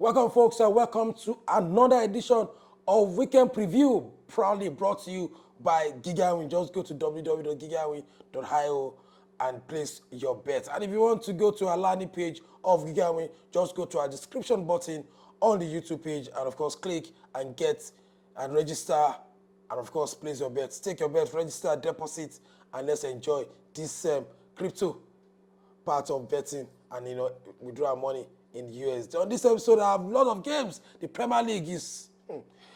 Welcome, folks, and welcome to another edition of Weekend Preview, proudly brought to you by Gigawin. Just go to www.gigawin.io and place your bet. And if you want to go to our landing page of Gigawin, just go to our description button on the YouTube page and, of course, click and get and register and, of course, place your bets. Take your bet, register, deposit, and let's enjoy this crypto part of betting and withdraw our money in the US. On this episode, I have a lot of games. The Premier League is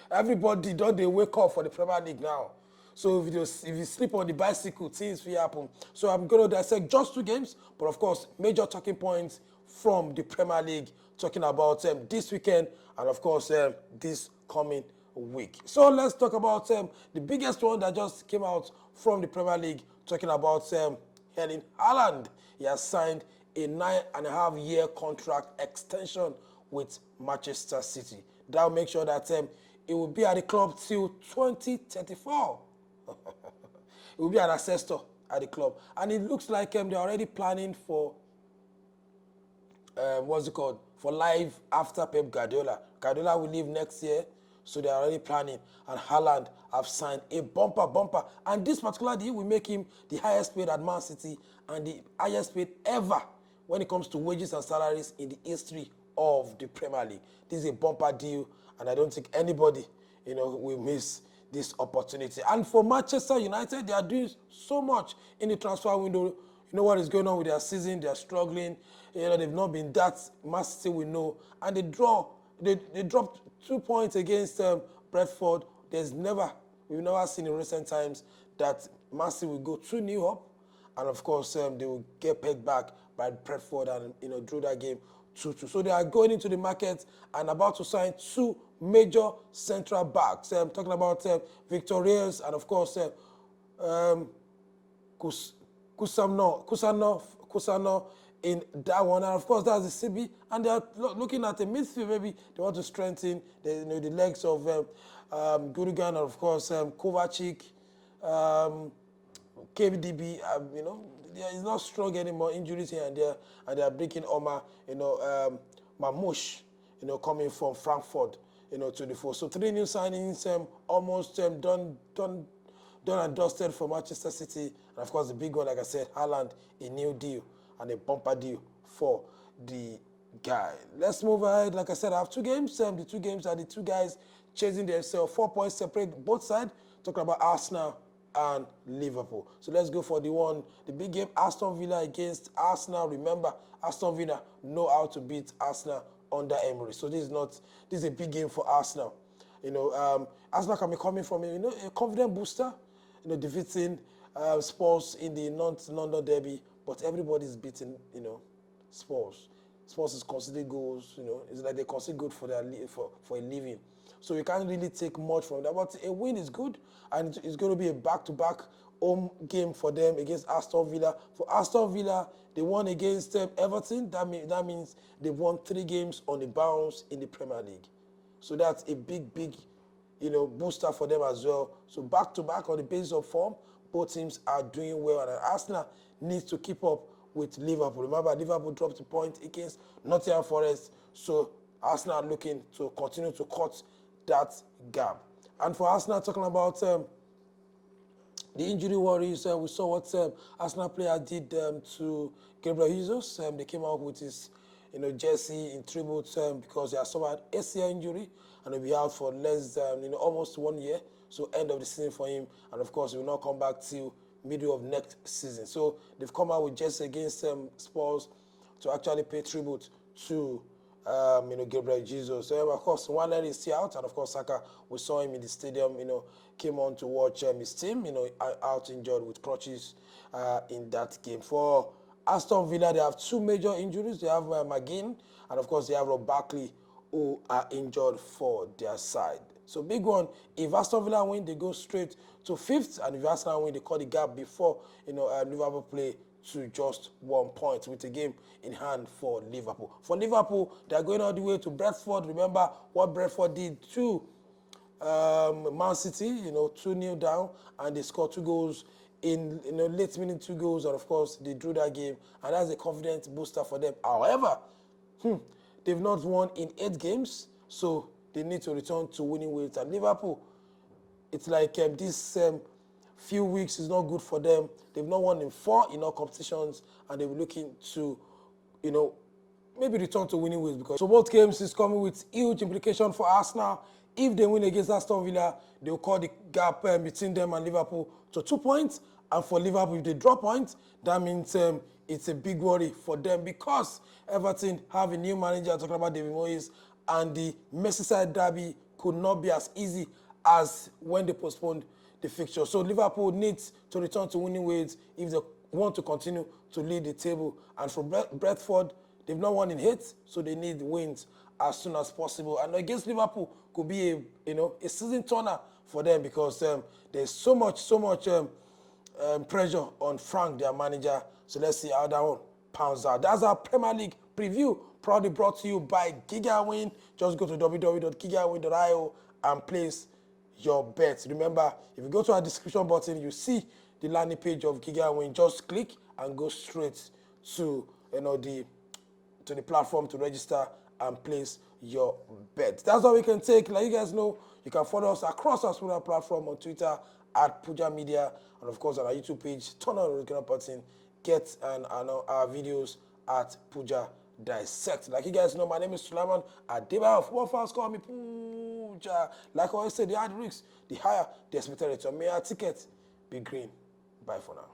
everybody don't they wake up for the Premier League now. So if you sleep on the bicycle, things will happen. So I'm going to dissect just two games, but of course, major talking points from the Premier League, talking about this weekend and of course this coming week. So let's talk about the biggest one that just came out from the Premier League, talking about Erling Haaland. He has signed a 9.5-year contract extension with Manchester City. That will make sure that it will be at the club till 2034. It will be an ancestor at the club. And it looks like they're already planning for, for life after Pep Guardiola. Guardiola will leave next year, so they're already planning. And Haaland have signed a bumper. And this particular deal will make him the highest paid at Man City and the highest paid ever when it comes to wages and salaries in the history of the Premier League. This is a bumper deal, and I don't think anybody, will miss this opportunity. And for Manchester United, they are doing so much in the transfer window. You know what is going on with their season? They are struggling. They've not been that. Man City we know, and they dropped 2 points against Brentford. We've never seen in recent times that Man City will go 2-0 up, and of course they will get pegged back by Brentford and drew that game 2-2. So they are going into the market and about to sign two major central backs. I'm talking about Victor Reyes and of course Kusano in that one, and of course that's the CB, and they are looking at the midfield. Maybe they want to strengthen the legs of Gudogan and of course Kovacic, KDB. He's not strong anymore. Injuries here and there, and they are breaking Omar, Mamouche, coming from Frankfurt, to the fore. So 3 new signings, almost done and dusted for Manchester City, and of course the big one, like I said, Haaland, a new deal and a bumper deal for the guy. Let's move ahead. Like I said, I have two games. The two games are the two guys chasing themselves. 4 points separate both sides. Talking about Arsenal and Liverpool. So let's go for the big game, Aston Villa against Arsenal. Remember, Aston Villa know how to beat Arsenal under Emery. So this is a big game for Arsenal. Arsenal can be coming from a confident booster, defeating Spurs in the North London derby, but everybody's beating, Spurs. Spurs is conceding goals, it's like they concede goals for a living. So you can't really take much from that. But a win is good, and it's going to be a back-to-back home game for them against Aston Villa. For Aston Villa, they won against Everton. That means they won 3 games on the bounce in the Premier League. So that's a big, booster for them as well. So back-to-back on the basis of form, both teams are doing well, and Arsenal needs to keep up with Liverpool. Remember, Liverpool dropped a point against Nottingham Forest, so Arsenal are looking to continue to cut that gap. And for Arsenal, talking about the injury worries, we saw what Arsenal player did to Gabriel Jesus. They came out with his jersey in tribute because he has suffered ACL injury and will be out for less than almost 1 year. So end of the season for him, and of course he will not come back till middle of next season. So they've come out with jersey against Spurs to actually pay tribute to Gabriel Jesus. So of course, Warner is still out, and of course Saka, we saw him in the stadium, came on to watch his team, out injured with crutches in that game. For Aston Villa, they have 2 major injuries. They have McGinn, and of course they have Rob Barkley, who are injured for their side. So big one, if Aston Villa win, they go straight to 5th, and if Arsenal win, they cut the gap before Liverpool play to just 1 point with a game in hand for Liverpool. For Liverpool, they're going all the way to Brentford. Remember what Brentford did to Man City, 2-0 down, and they scored 2 goals in late minute, 2 goals, and of course they drew that game, and that's a confidence booster for them. However, they've not won in 8 games, so they need to return to winning ways. And Liverpool, it's like this few weeks is not good for them. They've not won in 4 in all competitions, and they'll be looking to, maybe return to winning ways, because so both games is coming with huge implication for Arsenal. If they win against Aston Villa, they'll cut the gap between them and Liverpool to 2 points. And for Liverpool, if they drop points, that means it's a big worry for them, because Everton have a new manager, talking about David Moyes, and the Merseyside derby could not be as easy as when they postponed the fixture. So Liverpool needs to return to winning ways if they want to continue to lead the table. And for Brentford, they've not won in 8, so they need wins as soon as possible. And against Liverpool could be a season turner for them, because there's so much pressure on Frank, their manager. So let's see how that one pounds out. That's our Premier League preview, proudly brought to you by GigaWin. Just go to www.gigawin.io and place your bets. Remember, if you go to our description button, you see the landing page of GigaWin. Just click and go straight to the platform to register and place your bet. That's all we can take. Like you guys know, you can follow us across our social platform on Twitter at Puja Media, and of course on our YouTube page. Turn on the notification button. Get our videos at Puja Dissect. Like you guys know, my name is Sulaiman Adebayo. Football fans call me Puja. Like I always say, the higher the risks, the higher the expected return. May our ticket be green. Bye for now.